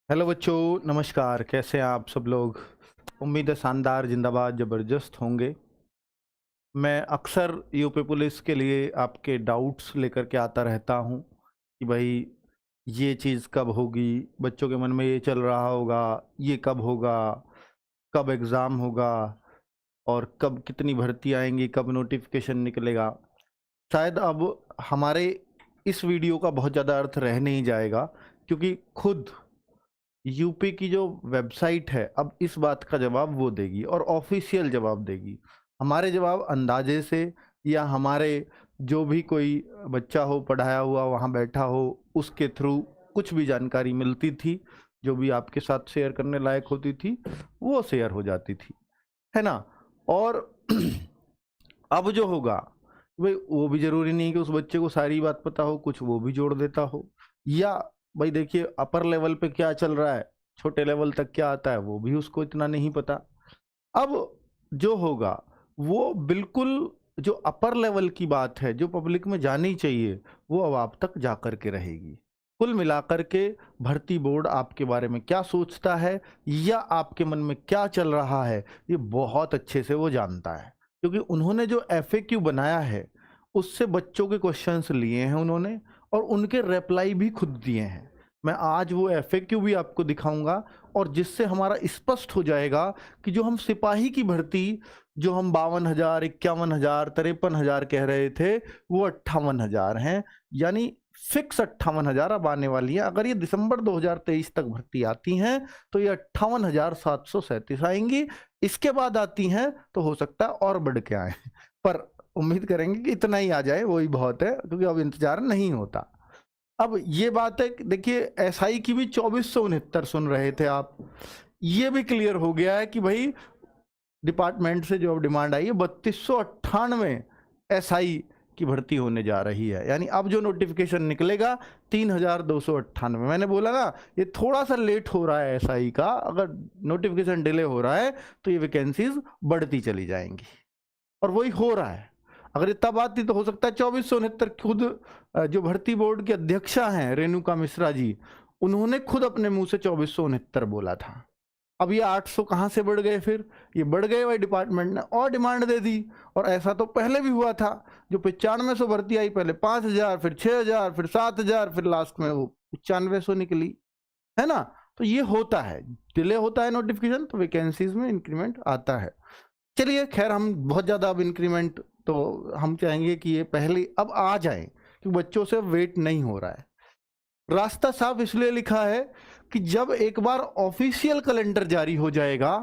Hello बच्चों, नमस्कार। कैसे हैं आप सब लोग? उम्मीद है शानदार, जिंदाबाद, ज़बरदस्त होंगे। मैं अक्सर यूपी पुलिस के लिए आपके डाउट्स लेकर के आता रहता हूं कि भाई ये चीज़ कब होगी, बच्चों के मन में ये चल रहा होगा, ये कब होगा, कब एग्ज़ाम होगा और कब कितनी भर्ती आएंगी, कब नोटिफिकेशन निकलेगा। शायद अब हमारे इस वीडियो का बहुत ज़्यादा अर्थ रह नहीं जाएगा, क्योंकि खुद यूपी की जो वेबसाइट है अब इस बात का जवाब वो देगी और ऑफिशियल जवाब देगी। हमारे जवाब अंदाजे से या हमारे जो भी कोई बच्चा हो, पढ़ाया हुआ वहाँ बैठा हो, उसके थ्रू कुछ भी जानकारी मिलती थी, जो भी आपके साथ शेयर करने लायक होती थी वो शेयर हो जाती थी, है ना। और अब जो होगा भाई वो भी जरूरी नहीं कि उस बच्चे को सारी बात पता हो, कुछ वो भी जोड़ देता हो। या भाई देखिए, अपर लेवल पे क्या चल रहा है, छोटे लेवल तक क्या आता है, वो भी उसको इतना नहीं पता। अब जो होगा वो बिल्कुल जो अपर लेवल की बात है, जो पब्लिक में जानी चाहिए, वो अब आप तक जा कर के रहेगी। कुल मिलाकर के भर्ती बोर्ड आपके बारे में क्या सोचता है या आपके मन में क्या चल रहा है, ये बहुत अच्छे से वो जानता है, क्योंकि उन्होंने जो एफएक्यू बनाया है उससे बच्चों के क्वेश्चंस लिए हैं उन्होंने, और उनके रिप्लाई भी खुद दिए हैं। मैं आज वो एफएक्यू भी आपको दिखाऊंगा, और जिससे हमारा स्पष्ट हो जाएगा कि जो हम सिपाही की भर्ती, जो हम 52,000, 51,000, 53,000 कह रहे थे, वो 58,000 हैं। यानी फिक्स 58,000 अब आने वाली है। अगर ये दिसंबर 2023 तक भर्ती आती हैं तो ये 58,737 आएंगी। इसके बाद आती हैं तो हो सकता है और बढ़ के आए, पर उम्मीद करेंगे कि इतना ही आ जाए, वही बहुत है, क्योंकि अब इंतजार नहीं होता। अब ये बात है, देखिए एसआई की भी 2469 सुन रहे थे आप, ये भी क्लियर हो गया है कि भाई डिपार्टमेंट से जो अब डिमांड आई है 3298 एसआई की भर्ती होने जा रही है। यानी अब जो नोटिफिकेशन निकलेगा 3298। मैंने बोला ना, ये थोड़ा सा लेट हो रहा है एसआई का, अगर नोटिफिकेशन डिले हो रहा है तो ये वैकेंसीज बढ़ती चली जाएंगी, और वही हो रहा है। अगर ये तब आती तो हो सकता है 2469। खुद जो भर्ती बोर्ड के अध्यक्षा हैं रेणुका मिश्रा जी, उन्होंने खुद अपने मुंह से 2469 बोला था। अब ये 800 कहाँ से बढ़ गए? फिर ये बढ़ गए, वही डिपार्टमेंट ने और डिमांड दे दी। और ऐसा तो पहले भी हुआ था, जो 9500 भर्ती आई, पहले 5000, फिर 6000, फिर 7000, फिर लास्ट में वो 9500 निकली, है ना। तो ये होता है, डिले होता है नोटिफिकेशन, तो वैकेंसीज में इंक्रीमेंट आता है। चलिए खैर, हम बहुत ज़्यादा अब इंक्रीमेंट तो हम चाहेंगे कि ये पहले अब आ जाए, क्योंकि बच्चों से वेट नहीं हो रहा है। रास्ता साफ इसलिए लिखा है कि जब एक बार ऑफिशियल कैलेंडर जारी हो जाएगा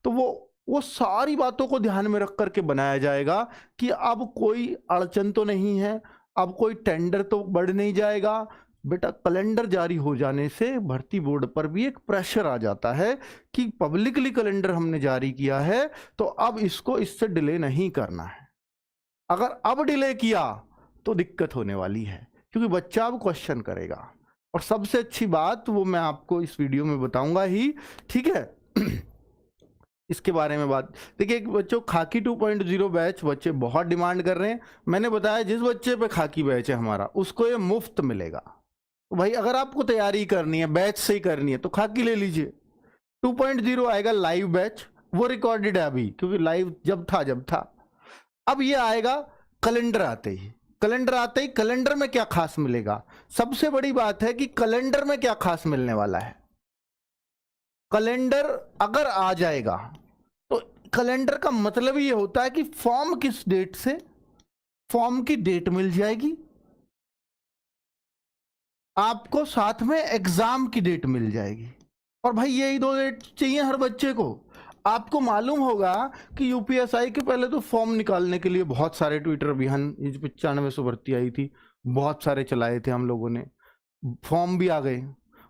तो वो सारी बातों को ध्यान में रख करके बनाया जाएगा कि अब कोई अड़चन तो नहीं है, अब कोई टेंडर तो बढ़ नहीं जाएगा। बेटा, कैलेंडर जारी हो जाने से भर्ती बोर्ड पर भी एक प्रेशर आ जाता है कि पब्लिकली कैलेंडर हमने जारी किया है, तो अब इसको इससे डिले नहीं करना है। अगर अब डिले किया तो दिक्कत होने वाली है, क्योंकि बच्चा अब क्वेश्चन करेगा। और सबसे अच्छी बात वो मैं आपको इस वीडियो में बताऊंगा ही, ठीक है। इसके बारे में बात देखिए, एक बच्चों खाकी 2.0 बैच बच्चे बहुत डिमांड कर रहे हैं। मैंने बताया जिस बच्चे पे खाकी बैच है हमारा, उसको ये मुफ्त मिलेगा। तो भाई अगर आपको तैयारी करनी है, बैच से ही करनी है, तो खाकी ले लीजिए। 2.0 आएगा लाइव बैच, वो रिकॉर्डेड है अभी, क्योंकि लाइव जब था। अब ये आएगा कैलेंडर आते ही। कैलेंडर आते ही कैलेंडर में क्या खास मिलेगा? सबसे बड़ी बात है कि कैलेंडर में क्या खास मिलने वाला है। कैलेंडर अगर आ जाएगा तो कैलेंडर का मतलब ये होता है कि फॉर्म किस डेट से, फॉर्म की डेट मिल जाएगी आपको, साथ में एग्जाम की डेट मिल जाएगी। और भाई यही दो डेट चाहिए हर बच्चे को। आपको मालूम होगा कि यूपीएसआई के पहले तो फॉर्म निकालने के लिए बहुत सारे ट्विटर अभियान, 9500 भर्ती आई थी, बहुत सारे चलाए थे हम लोगों ने, फॉर्म भी आ गए।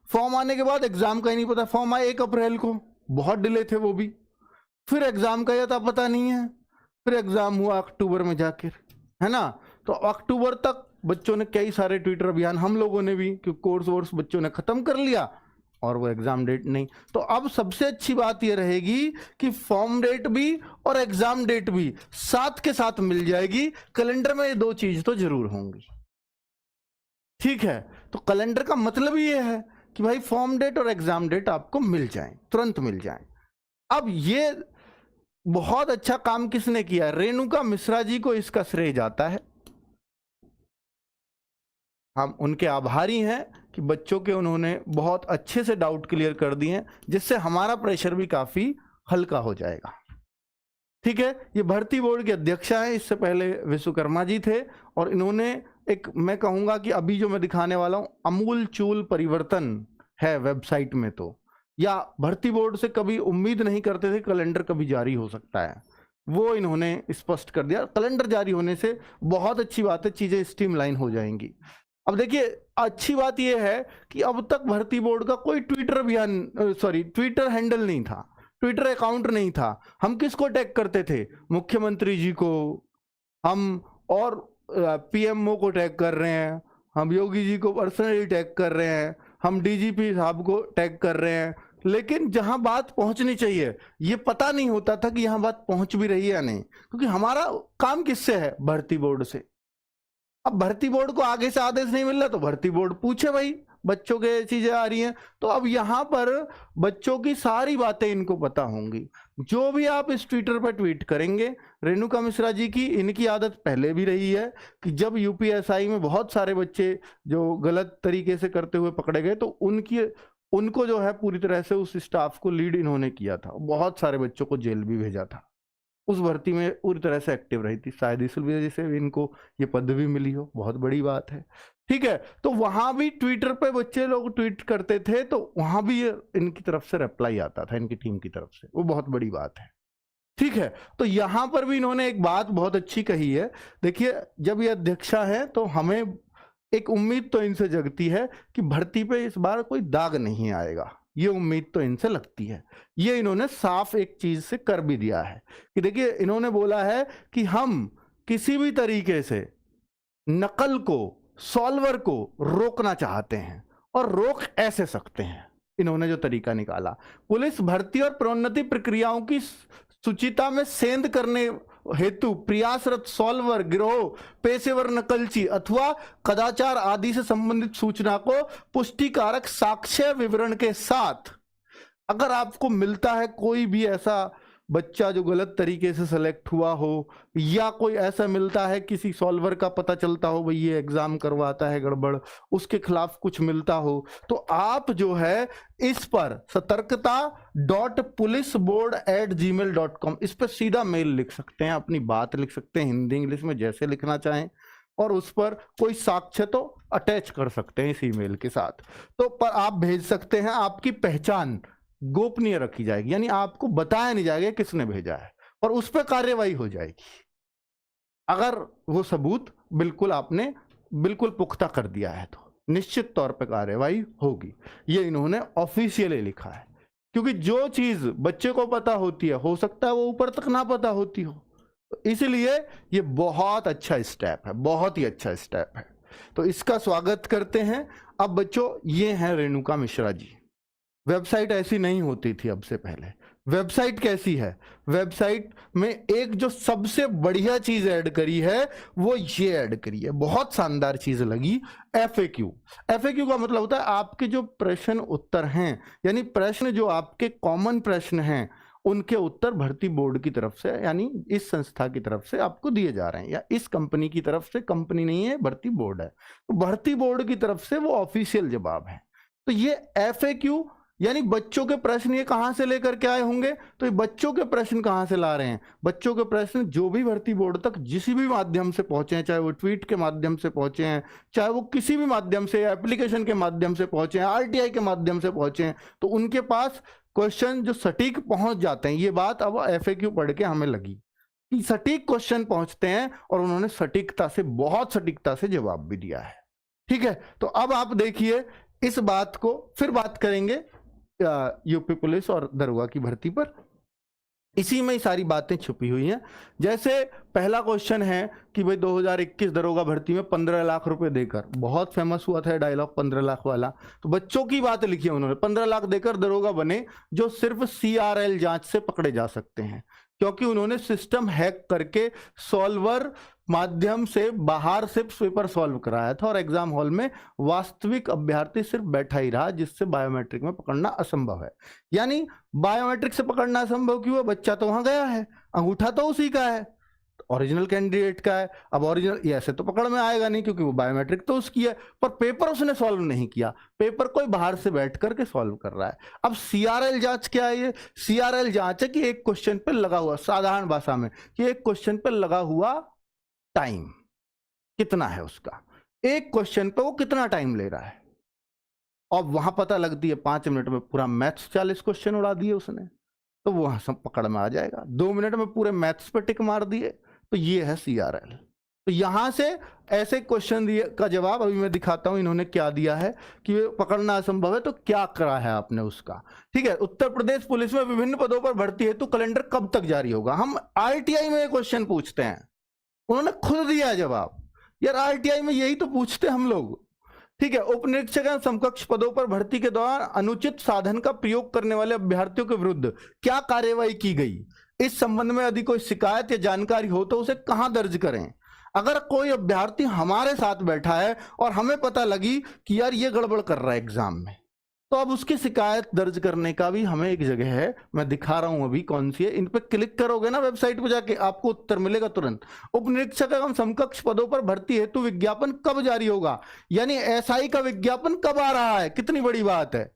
फॉर्म आने के बाद एग्जाम का ही नहीं पता, फॉर्म आए 1 अप्रैल को, बहुत डिले थे वो भी। फिर एग्जाम का था पता नहीं है, फिर एग्जाम हुआ अक्टूबर में जाकर, है ना। तो अक्टूबर तक बच्चों ने कई सारे ट्विटर अभियान, हम लोगों ने भी, क्योंकि कोर्स वोर्स बच्चों ने खत्म कर लिया और वो एग्जाम डेट नहीं। तो अब सबसे अच्छी बात यह रहेगी कि फॉर्म डेट भी और एग्जाम डेट भी साथ के साथ मिल जाएगी। कैलेंडर में ये दो चीज तो जरूर होंगी, ठीक है। तो कैलेंडर का मतलब ये है कि भाई फॉर्म डेट और एग्जाम डेट आपको मिल जाए, तुरंत मिल जाए। अब ये बहुत अच्छा काम किसने किया है? रेणुका मिश्रा जी को इसका श्रेय जाता है। हम उनके आभारी हैं कि बच्चों के उन्होंने बहुत अच्छे से डाउट क्लियर कर दिए हैं, जिससे हमारा प्रेशर भी काफी हल्का हो जाएगा। ठीक है, ये भर्ती बोर्ड के अध्यक्षा हैं, इससे पहले विश्वकर्मा जी थे, और इन्होंने एक, मैं कहूंगा कि अभी जो मैं दिखाने वाला हूं, अमूल चूल परिवर्तन है वेबसाइट में। तो या भर्ती बोर्ड से कभी उम्मीद नहीं करते थे कैलेंडर कभी जारी हो सकता है, वो इन्होंने स्पष्ट कर दिया। कैलेंडर जारी होने से बहुत अच्छी बात है, चीजें स्ट्रीमलाइन हो जाएंगी। अब देखिए, अच्छी बात यह है कि अब तक भर्ती बोर्ड का कोई ट्विटर हैंडल नहीं था, ट्विटर अकाउंट नहीं था। हम किसको टैग करते थे? मुख्यमंत्री जी को, हम और पीएमओ को टैग कर रहे हैं, हम योगी जी को पर्सनली टैग कर रहे हैं, हम डीजीपी साहब को टैग कर रहे हैं, लेकिन जहां बात पहुंचनी चाहिए ये पता नहीं होता था कि यहां बात पहुंच भी रही है या नहीं, क्योंकि हमारा काम किससे है? भर्ती बोर्ड से। अब भर्ती बोर्ड को आगे से आदेश नहीं मिल रहा तो भर्ती बोर्ड पूछे भाई बच्चों के चीजें आ रही हैं, तो अब यहां पर बच्चों की सारी बातें इनको पता होंगी। जो भी आप इस ट्विटर पर ट्वीट करेंगे, रेणुका मिश्रा जी की इनकी आदत पहले भी रही है कि जब यूपीएसआई में बहुत सारे बच्चे जो गलत तरीके से करते हुए पकड़े गए, तो उनको जो है पूरी तरह से उस स्टाफ को लीड इन्होंने किया था, बहुत सारे बच्चों को जेल भी भेजा था, उस भर्ती में पूरी तरह से एक्टिव रही थी। शायद इस वजह से इनको ये पदवी मिली हो, बहुत बड़ी बात है। ठीक है, तो वहां भी ट्विटर पे बच्चे लोग ट्वीट करते थे, तो वहां भी ये इनकी तरफ से रिप्लाई आता था, इनकी टीम की तरफ से, वो बहुत बड़ी बात है। ठीक है, तो यहां पर भी इन्होंने एक बात बहुत अच्छी कही है। देखिए, जब ये अध्यक्षा है तो हमें एक उम्मीद तो इनसे जगती है कि भर्ती पे इस बार कोई दाग नहीं आएगा, ये उम्मीद तो इनसे लगती है। ये इन्होंने साफ एक चीज से कर भी दिया है कि देखिए, इन्होंने बोला है कि हम किसी भी तरीके से नकल को, सॉल्वर को रोकना चाहते हैं, और रोक ऐसे सकते हैं। इन्होंने जो तरीका निकाला, पुलिस भर्ती और प्रोन्नति प्रक्रियाओं की सुचिता में सेंध करने हेतु प्रयासरत सॉल्वर गिरोह, पेशेवर नकलची अथवा कदाचार आदि से संबंधित सूचना को पुष्टिकारक साक्ष्य विवरण के साथ, अगर आपको मिलता है कोई भी ऐसा बच्चा जो गलत तरीके से सेलेक्ट हुआ हो, या कोई ऐसा मिलता है किसी सॉल्वर का पता चलता हो भाई ये एग्जाम करवाता है गड़बड़, उसके खिलाफ कुछ मिलता हो, तो आप जो है इस पर satarkta.puliceboard@gmail.com इस पर सीधा मेल लिख सकते हैं, अपनी बात लिख सकते हैं, हिंदी इंग्लिश में जैसे लिखना चाहें, और उस पर कोई साक्ष्य तो अटैच कर सकते हैं इस ईमेल के साथ। तो पर आप भेज सकते हैं, आपकी पहचान गोपनीय रखी जाएगी, यानी आपको बताया नहीं जाएगा किसने भेजा है, और उस पर कार्यवाही हो जाएगी अगर वो सबूत बिल्कुल आपने बिल्कुल पुख्ता कर दिया है, तो निश्चित तौर पर कार्यवाही होगी। ये इन्होंने ऑफिशियली लिखा है, क्योंकि जो चीज बच्चे को पता होती है, हो सकता है वो ऊपर तक ना पता होती हो, तो इसलिए ये बहुत अच्छा स्टेप है, बहुत ही अच्छा स्टेप है। तो इसका स्वागत करते हैं। अब बच्चों, ये हैं रेणुका मिश्रा जी। वेबसाइट ऐसी नहीं होती थी अब से पहले। वेबसाइट कैसी है? वेबसाइट में एक जो सबसे बढ़िया चीज ऐड करी है वो ये ऐड करी है, बहुत शानदार चीज लगी, एफएक्यू। एफएक्यू का मतलब होता है आपके जो प्रश्न उत्तर हैं, यानी प्रश्न जो आपके कॉमन प्रश्न हैं उनके उत्तर भर्ती बोर्ड की तरफ से, यानी इस संस्था की तरफ से आपको दिए जा रहे हैं, या इस कंपनी की तरफ से, कंपनी नहीं है भर्ती बोर्ड है, तो भर्ती बोर्ड की तरफ से वो ऑफिशियल जवाब है। तो ये एफएक्यू यानी बच्चों के प्रश्न ये कहां से लेकर के आए होंगे, तो ये बच्चों के प्रश्न कहां से ला रहे हैं? बच्चों के प्रश्न जो भी भर्ती बोर्ड तक जिस भी माध्यम से पहुंचे हैं, चाहे वो ट्वीट के माध्यम से पहुंचे हैं, चाहे वो किसी भी माध्यम से, एप्लीकेशन के माध्यम से पहुंचे हैं, आरटीआई के माध्यम से पहुंचे हैं, तो उनके पास क्वेश्चन जो सटीक पहुंच जाते हैं। ये बात अब एफएक्यू पढ़ के हमें लगी कि सटीक क्वेश्चन पहुंचते हैं, और उन्होंने सटीकता से, बहुत सटीकता से जवाब भी दिया है। ठीक है, तो अब आप देखिए इस बात को, फिर बात करेंगे यूपी पुलिस और दरोगा की भर्ती पर। इसी में ही सारी बातें छुपी हुई हैं। जैसे पहला क्वेश्चन है कि भाई 2021 दरोगा भर्ती में 15 लाख रुपए देकर, बहुत फेमस हुआ था डायलॉग 15 लाख वाला, तो बच्चों की बात लिखी है उन्होंने, 15 लाख देकर दरोगा बने जो सिर्फ CRL जांच से पकड़े जा सकते हैं। क्योंकि उन्होंने सिस्टम हैक करके सॉल्वर माध्यम से बाहर से पेपर सॉल्व कराया था और एग्जाम हॉल में वास्तविक अभ्यर्थी सिर्फ बैठा ही रहा, जिससे बायोमेट्रिक में पकड़ना असंभव है। यानी बायोमेट्रिक से पकड़ना असंभव क्यों है? बच्चा तो वहां गया है, अंगूठा तो उसी का है, ओरिजिनल कैंडिडेट का है। अब ओरिजिनल ऐसे तो पकड़ में आएगा नहीं क्योंकि वो बायोमेट्रिक तो उसकी है, पर पेपर उसने सॉल्व नहीं किया, पेपर कोई बाहर से बैठ करके सॉल्व कर रहा है। अब सीआरएल जांच क्या है? ये सीआरएल जांच है कि एक क्वेश्चन पे लगा हुआ, साधारण भाषा में, कि एक क्वेश्चन पे लगा हुआ टाइम कितना है उसका, एक क्वेश्चन पे वो कितना टाइम ले रहा है। और वहां पता लगती है 5 मिनट में पूरा मैथ्स 40 क्वेश्चन उड़ा दिए उसने, तो वो वहां सब पकड़ में आ जाएगा। 2 मिनट में पूरे मैथ्स पे टिक मार दिए, तो ये है सीआरएल। तो यहां से ऐसे क्वेश्चन दिए का जवाब अभी मैं दिखाता हूं इन्होंने क्या दिया है कि पकड़ना असंभव है, तो क्या करा है आपने उसका। ठीक है, उत्तर प्रदेश पुलिस में विभिन्न पदों पर भर्ती हेतु कैलेंडर कब तक जारी होगा? हम आरटीआई में क्वेश्चन पूछते हैं, उन्होंने खुद दिया जवाब। यार आरटीआई में यही तो पूछते हम लोग। ठीक है, उप निरीक्षक एवं समकक्ष पदों पर भर्ती के दौरान अनुचित साधन का प्रयोग करने वाले अभ्यर्थियों के विरुद्ध क्या कार्यवाही की गई? इस संबंध में यदि कोई शिकायत या जानकारी हो तो उसे कहां दर्ज करें? अगर कोई अभ्यर्थी हमारे साथ बैठा है और हमें पता लगी कि यार ये गड़बड़ कर रहा है एग्जाम में, तो अब उसकी शिकायत दर्ज करने का भी हमें एक जगह है, मैं दिखा रहा हूं अभी कौन सी है। इन पे क्लिक करोगे ना वेबसाइट पे जाके, आपको उत्तर मिलेगा तुरंत। उप निरीक्षक एवं समकक्ष पदों पर भर्ती हेतु विज्ञापन कब जारी होगा? यानी एसआई का विज्ञापन कब आ रहा है? कितनी बड़ी बात है,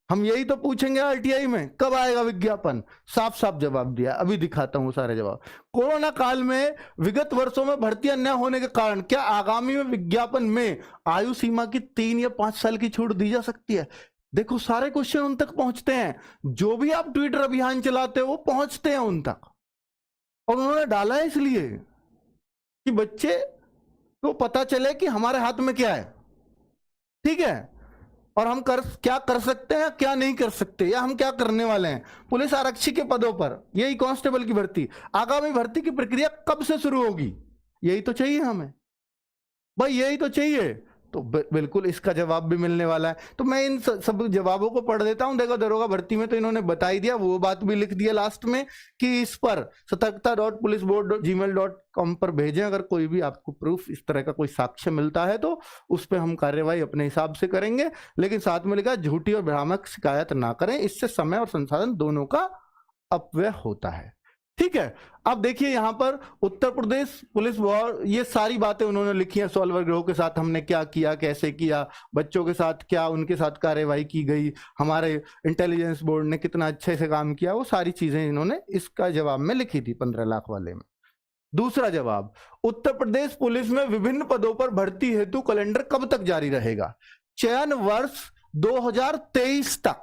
हम यही तो पूछेंगे आरटीआई में, कब आएगा विज्ञापन? साफ साफ जवाब दिया, अभी दिखाता हूं सारे जवाब। कोरोना काल में विगत वर्षों में भर्तियां न होने के कारण क्या आगामी में विज्ञापन में आयु सीमा की 3 या 5 साल की छूट दी जा सकती है? देखो सारे क्वेश्चन उन तक पहुंचते हैं, जो भी आप ट्विटर अभियान चलाते हो वो पहुंचते हैं उन तक। और उन्होंने डाला है इसलिए कि बच्चे को पता चले कि हमारे हाथ में क्या है। ठीक है, और हम क्या कर सकते हैं, क्या नहीं कर सकते, या हम क्या करने वाले हैं। पुलिस आरक्षी के पदों पर, यही कांस्टेबल की भर्ती, आगामी भर्ती की प्रक्रिया कब से शुरू होगी? यही तो चाहिए हमें भाई, यही तो चाहिए। तो बिल्कुल इसका जवाब भी मिलने वाला है। तो मैं इन सब जवाबों को पढ़ देता हूं। देखो दरोगा भर्ती में तो इन्होंने बता ही दिया, वो बात भी लिख दिया लास्ट में कि इस पर सतर्कता.पुलिसबोर्ड@gmail.com पर भेजें। अगर कोई भी आपको प्रूफ इस तरह का कोई साक्ष्य मिलता है तो उस पर हम कार्यवाही अपने हिसाब से करेंगे, लेकिन साथ में लिखा झूठी और भ्रामक शिकायत ना करें, इससे समय और संसाधन दोनों का अपव्यय होता है। ठीक है, अब देखिए यहां पर उत्तर प्रदेश पुलिस, ये सारी बातें उन्होंने लिखी हैं। सॉल्वर गिरोह के साथ हमने क्या किया, कैसे किया, बच्चों के साथ क्या उनके साथ कार्यवाही की गई, हमारे इंटेलिजेंस बोर्ड ने कितना अच्छे से काम किया, वो सारी चीजें इन्होंने इसका जवाब में लिखी थी 15 लाख वाले में। दूसरा जवाब, उत्तर प्रदेश पुलिस में विभिन्न पदों पर भर्ती हेतु कैलेंडर कब तक जारी रहेगा? चयन वर्ष 2023 तक,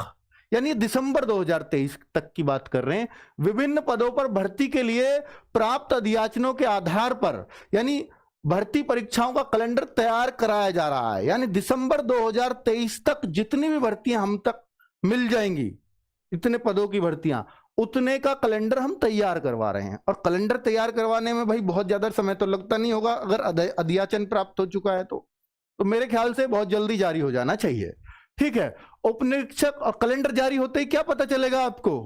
यानी दिसंबर 2023 तक की बात कर रहे हैं। विभिन्न पदों पर भर्ती के लिए प्राप्त अधियाचनों के आधार पर, यानी भर्ती परीक्षाओं का कैलेंडर तैयार कराया जा रहा है। यानी दिसंबर 2023 तक जितनी भी भर्तियां हम तक मिल जाएंगी, इतने पदों की भर्तियां, उतने का कैलेंडर हम तैयार करवा रहे हैं। और कैलेंडर तैयार करवाने में भाई बहुत ज्यादा समय तो लगता नहीं होगा, अगर अधियाचन प्राप्त हो चुका है तो मेरे ख्याल से बहुत जल्दी जारी हो जाना चाहिए। ठीक है, उप निरीक्षक, और कैलेंडर जारी होते ही क्या पता चलेगा आपको?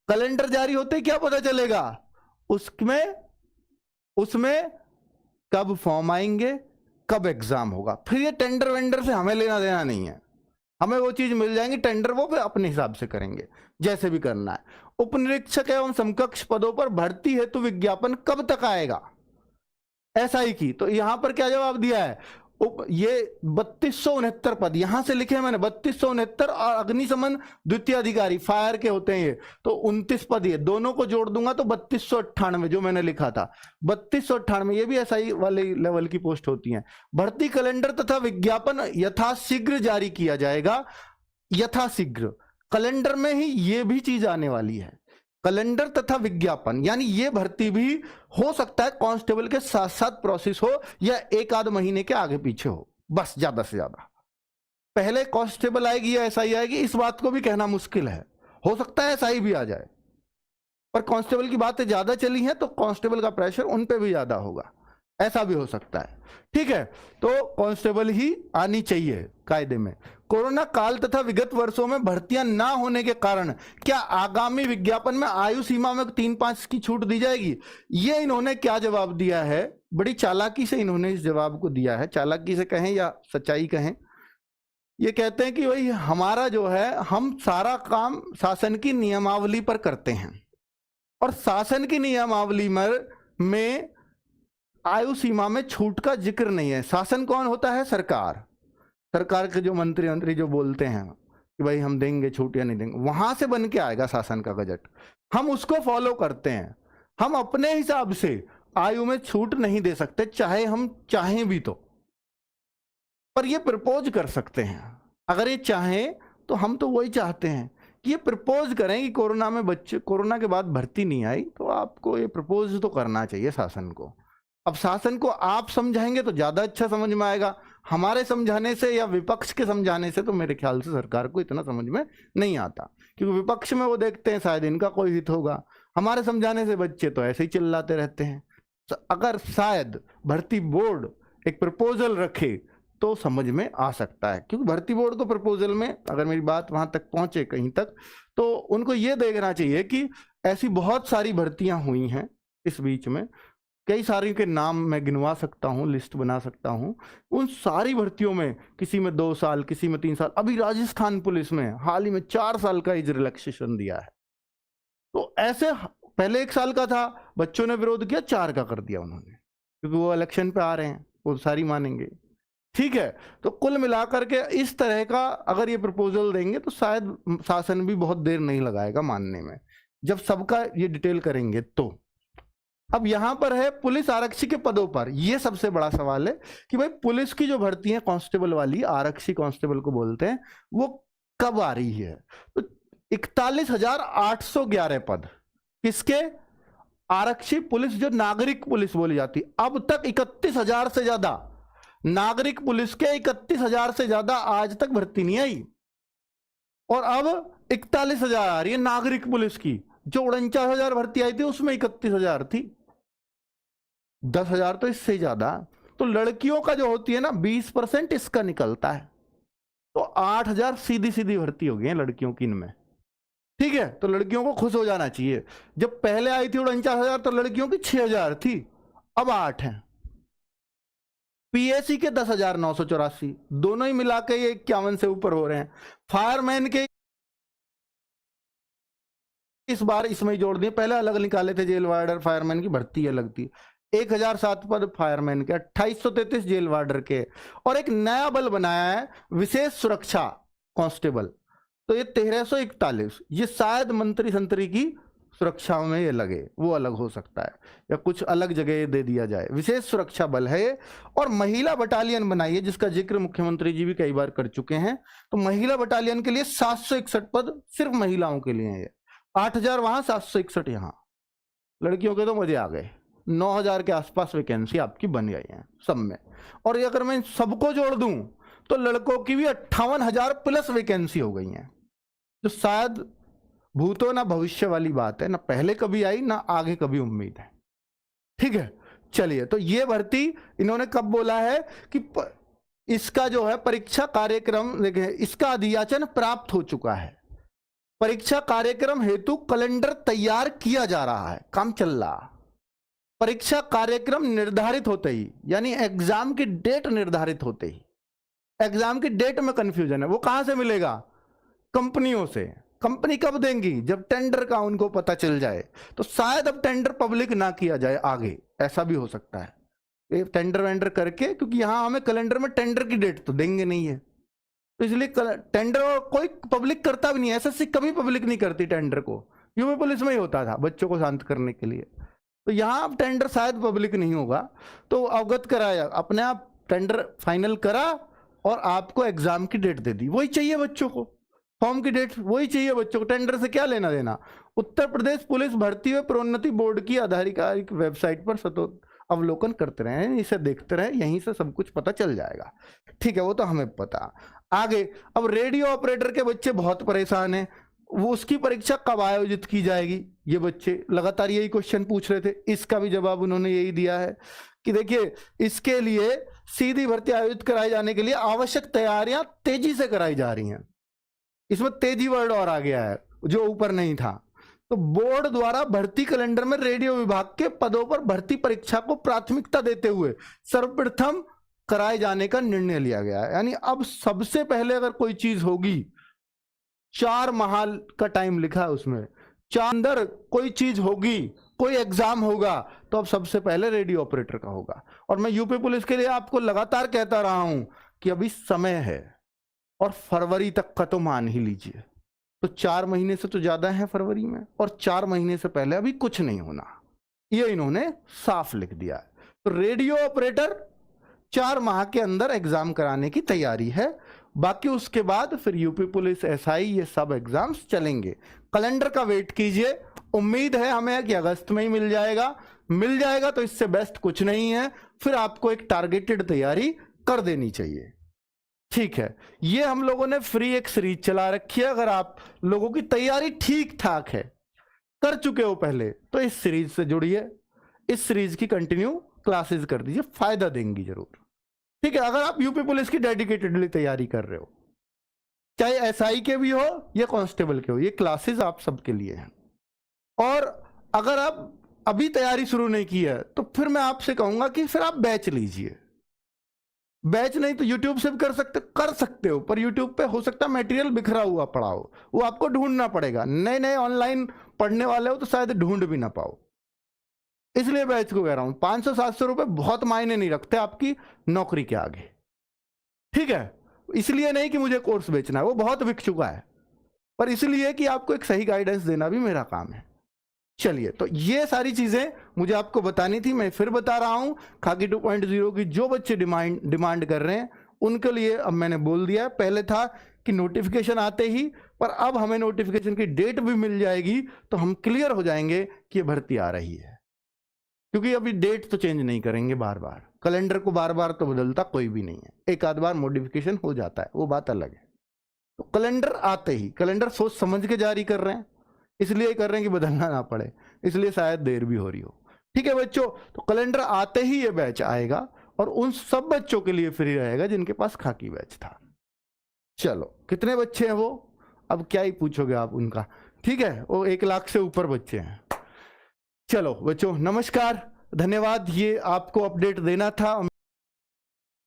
कैलेंडर जारी होते ही क्या पता चलेगा? उसमें कब फॉर्म आएंगे, कब एग्जाम होगा। फिर ये टेंडर वेंडर से हमें लेना देना नहीं है, हमें वो चीज मिल जाएंगी, टेंडर वो अपने हिसाब से करेंगे जैसे भी करना है। उप निरीक्षक एवं समकक्ष पदों पर भर्ती हेतु विज्ञापन कब तक आएगा? एसआई की, तो यहां पर क्या जवाब दिया है? ये 3269 पद यहां से लिखे हैं मैंने, 3269, और अग्निशमन द्वितीय अधिकारी फायर के होते हैं ये, तो 29 पद, ये दोनों को जोड़ दूंगा तो 3298 जो मैंने लिखा था, 3298, ये भी एसआई वाले लेवल की पोस्ट होती हैं। भर्ती कैलेंडर तथा विज्ञापन यथाशीघ्र जारी किया जाएगा। यथाशीघ्र, कैलेंडर में ही ये भी चीज आने वाली है, कैलेंडर तथा विज्ञापन, यानी ये भर्ती भी हो सकता है कांस्टेबल के साथ साथ प्रोसेस हो, या एक आध महीने के आगे पीछे हो, बस ज्यादा से ज्यादा। पहले कांस्टेबल आएगी या एसआई आएगी, इस बात को भी कहना मुश्किल है, हो सकता है एसआई भी आ जाए, पर कांस्टेबल की बातें ज्यादा चली हैं तो कांस्टेबल का प्रेशर उन पे भी ज्यादा होगा। ऐसा भी हो सकता है। ठीक है, तो कांस्टेबल ही आनी चाहिए कायदे में। कोरोना काल तथा विगत वर्षों में भर्तियां ना होने के कारण क्या आगामी विज्ञापन में आयु सीमा में 3-5 की छूट दी जाएगी? ये इन्होंने क्या जवाब दिया है, बड़ी चालाकी से इन्होंने इस जवाब को दिया है, चालाकी से कहें या सच्चाई कहें। ये कहते हैं कि भाई हमारा जो है, हम सारा काम शासन की नियमावली पर करते हैं और शासन की नियमावली में आयु सीमा में छूट का जिक्र नहीं है। शासन कौन होता है? सरकार। सरकार के जो मंत्री जो बोलते हैं कि भाई हम देंगे छूट या नहीं देंगे, वहां से बन के आएगा शासन का बजट, हम उसको फॉलो करते हैं। हम अपने हिसाब से आयु में छूट नहीं दे सकते, चाहे हम चाहें भी तो, पर ये प्रपोज कर सकते हैं। अगर ये चाहें तो हम तो वही चाहते हैं कि ये प्रपोज करें कि कोरोना में बच्चे, कोरोना के बाद भर्ती नहीं आई तो आपको ये प्रपोज तो करना चाहिए शासन को। अब शासन को आप समझाएंगे तो ज्यादा अच्छा समझ में आएगा, हमारे समझाने से या विपक्ष के समझाने से तो मेरे ख्याल से सरकार को इतना समझ में नहीं आता, क्योंकि विपक्ष में वो देखते हैं शायद इनका कोई हित होगा, हमारे समझाने से बच्चे तो ऐसे ही चिल्लाते रहते हैं। तो अगर शायद भर्ती बोर्ड एक प्रपोजल रखे तो समझ में आ सकता है, क्योंकि भर्ती बोर्ड को प्रपोजल में, अगर मेरी बात वहां तक पहुंचे कहीं तक, तो उनको ये देखना चाहिए कि ऐसी बहुत सारी भर्तियां हुई हैं इस बीच में, कई सारी के नाम मैं गिनवा सकता हूं, लिस्ट बना सकता हूं। उन सारी भर्तियों में किसी में 2 साल, किसी में 3 साल, अभी राजस्थान पुलिस में हाल ही में 4 साल का एज रिलैक्सेशन दिया है। तो ऐसे पहले 1 साल का था, बच्चों ने विरोध किया, 4 का कर दिया उन्होंने, क्योंकि वो इलेक्शन पे आ रहे हैं, वो सारी मानेंगे। ठीक है, तो कुल मिलाकर के इस तरह का अगर ये प्रपोजल देंगे तो शायद शासन भी बहुत देर नहीं लगाएगा मानने में, जब सबका ये डिटेल करेंगे तो। अब यहां पर है पुलिस आरक्षी के पदों पर, यह सबसे बड़ा सवाल है कि भाई पुलिस की जो भर्ती है कांस्टेबल वाली, आरक्षी कांस्टेबल को बोलते हैं, वो कब आ रही है? तो 41,811 पद किसके? आरक्षी पुलिस, जो नागरिक पुलिस बोली जाती। अब तक 31,000 से ज्यादा नागरिक पुलिस के 31,000 से ज्यादा आज तक भर्ती नहीं आई, और अब 41,000 आ रही है नागरिक पुलिस की। जो 49,000 भर्ती आई थी उसमें 31,000 थी, 10,000 तो इससे ज्यादा। तो लड़कियों का जो होती है ना 20% इसका निकलता है, तो 8,000 सीधी सीधी भर्ती हो गई है लड़कियों की इनमें। ठीक है, तो लड़कियों को खुश हो जाना चाहिए। जब पहले आई थी 49,000 तो लड़कियों की 6,000 थी, अब 8 है। पीएसी के 10,984, दोनों ही मिला के ये 51 से ऊपर हो रहे हैं। फायरमैन के इस बार इसमें जोड़ दिए, पहले अलग निकाले थे, जेल वार्डर फायरमैन की भर्ती अलग थी। 1,007 पद फायरमैन के, 2833 जेल वार्डर के, और एक नया बल बनाया है विशेष सुरक्षा कांस्टेबल, तो ये 1341। ये शायद मंत्री संतरी की सुरक्षा में ये लगे, वो अलग हो सकता है, या कुछ अलग जगह दे दिया जाए। विशेष सुरक्षा बल है, और महिला बटालियन बनाई है जिसका जिक्र मुख्यमंत्री जी भी कई बार कर चुके हैं। तो महिला बटालियन के लिए 761 पद सिर्फ महिलाओं के लिए है, 8,000 वहां, 761 यहां। लड़कियों के तो मजे आ गए, 9,000 के आसपास वैकेंसी आपकी बन गई है सब में। और ये अगर मैं सबको जोड़ दूं तो लड़कों की भी 58,000 प्लस वैकेंसी हो गई है, जो शायद भूतो ना भविष्य वाली बात है, ना पहले कभी आई ना आगे कभी उम्मीद है। ठीक है, चलिए, तो ये भर्ती इन्होंने कब बोला है कि इसका जो है परीक्षा कार्यक्रम, देखिए इसका अधियाचन प्राप्त हो चुका है, परीक्षा कार्यक्रम हेतु कैलेंडर तैयार किया जा रहा है, काम चल रहा। परीक्षा कार्यक्रम निर्धारित होते ही, यानी एग्जाम की डेट निर्धारित होते ही, एग्जाम की डेट में कंफ्यूजन है, वो कहां से मिलेगा? कंपनियों से। कंपनी कब देंगी? जब टेंडर का उनको पता चल जाए। तो शायद अब टेंडर पब्लिक ना किया जाए आगे, ऐसा भी हो सकता है, टेंडर वेंडर करके, क्योंकि यहां हमें कैलेंडर में टेंडर की डेट तो देंगे नहीं है, तो इसलिए टेंडर कोई पब्लिक करता भी नहीं है। एसएससी कभी पब्लिक नहीं करती टेंडर को, यूपी पुलिस में ही होता था बच्चों को शांत करने के लिए। तो यहां अब टेंडर शायद पब्लिक नहीं होगा, तो अवगत कराया, अपने आप टेंडर फाइनल करा और आपको एग्जाम की डेट दे दी, वही चाहिए बच्चों को, फॉर्म की डेट वही चाहिए बच्चों को, टेंडर से क्या लेना देना। उत्तर प्रदेश पुलिस भर्ती व प्रोन्नति बोर्ड की आधिकारिक वेबसाइट पर सतत अवलोकन करते रहे, इसे देखते रहे, यहीं से सब कुछ पता चल जाएगा। ठीक है, वो तो हमें पता। आगे, अब रेडियो ऑपरेटर के बच्चे बहुत परेशान हैं, वो उसकी परीक्षा कब आयोजित की जाएगी, ये बच्चे लगातार यही क्वेश्चन पूछ रहे थे। इसका भी जवाब उन्होंने यही दिया है कि देखिए, इसके लिए सीधी भर्ती आयोजित कराए जाने के लिए आवश्यक तैयारियां तेजी से कराई जा रही हैं। इसमें तेजी वर्ड और आ गया है जो ऊपर नहीं था। तो बोर्ड द्वारा भर्ती कैलेंडर में रेडियो विभाग के पदों पर भर्ती परीक्षा को प्राथमिकता देते हुए सर्वप्रथम कराए जाने का निर्णय लिया गया है। यानी अब सबसे पहले अगर कोई चीज होगी, 4 माह का टाइम लिखा है उसमें, 4 अंदर कोई चीज होगी, कोई एग्जाम होगा, तो अब सबसे पहले रेडियो ऑपरेटर का होगा। और मैं यूपी पुलिस के लिए आपको लगातार कहता रहा हूं कि अभी समय है, और फरवरी तक का तो मान ही लीजिए, तो 4 महीने से तो ज्यादा है फरवरी में, और 4 महीने से पहले अभी कुछ नहीं होना, ये इन्होंने साफ लिख दिया है। तो रेडियो ऑपरेटर 4 माह के अंदर एग्जाम कराने की तैयारी है। बाकी उसके बाद फिर यूपी पुलिस, एसआई, ये सब एग्जाम्स चलेंगे। कैलेंडर का वेट कीजिए, उम्मीद है हमें कि अगस्त में ही मिल जाएगा तो इससे बेस्ट कुछ नहीं है। फिर आपको एक टारगेटेड तैयारी कर देनी चाहिए, ठीक है। ये हम लोगों ने फ्री एक सीरीज चला रखी है। अगर आप लोगों की तैयारी ठीक ठाक है, कर चुके हो पहले, तो इस सीरीज से जुड़िए, इस सीरीज की कंटिन्यू क्लासेस कर दीजिए, फायदा देंगी जरूर, ठीक है। अगर आप यूपी पुलिस की डेडिकेटेडली तैयारी कर रहे हो, चाहे एसआई के भी हो या कांस्टेबल के हो, ये क्लासेस आप सबके लिए हैं। और अगर आप अभी तैयारी शुरू नहीं की है, तो फिर मैं आपसे कहूंगा कि फिर आप बैच लीजिए। बैच नहीं तो यूट्यूब से भी कर सकते हो, पर यूट्यूब पे हो सकता है मटेरियल बिखरा हुआ पड़ा हो, वो आपको ढूंढना पड़ेगा। नए नए ऑनलाइन पढ़ने वाले हो तो शायद ढूंढ भी ना पाओ, इसलिए बैच को कह रहा हूं। 500-700 रुपए बहुत मायने नहीं रखते आपकी नौकरी के आगे, ठीक है। इसलिए नहीं कि मुझे कोर्स बेचना है, वो बहुत बिक चुका है, पर इसलिए कि आपको एक सही गाइडेंस देना भी मेरा काम है। चलिए, तो ये सारी चीजें मुझे आपको बतानी थी, मैं फिर बता रहा हूं। खाकी 2.0 की जो बच्चे डिमांड कर रहे हैं उनके लिए अब मैंने बोल दिया। पहले था कि नोटिफिकेशन आते ही, पर अब हमें नोटिफिकेशन की डेट भी मिल जाएगी, तो हम क्लियर हो जाएंगे कि ये भर्ती आ रही है। क्योंकि अभी डेट तो चेंज नहीं करेंगे बार बार, कैलेंडर को बार बार तो बदलता कोई भी नहीं है, एक आध बार मॉडिफिकेशन हो जाता है, वो बात अलग है। तो कैलेंडर आते ही, कैलेंडर सोच समझ के जारी कर रहे हैं, इसलिए कर रहे हैं कि बदलना ना पड़े, इसलिए शायद देर भी हो रही हो, ठीक है बच्चों। तो कैलेंडर आते ही ये बैच आएगा, और उन सब बच्चों के लिए फ्री रहेगा जिनके पास खाकी बैच था। चलो, कितने बच्चे हैं वो, अब क्या ही पूछोगे आप उनका, ठीक है। वो 1 लाख से ऊपर बच्चे हैं। चलो बच्चों, नमस्कार, धन्यवाद, ये आपको अपडेट देना था।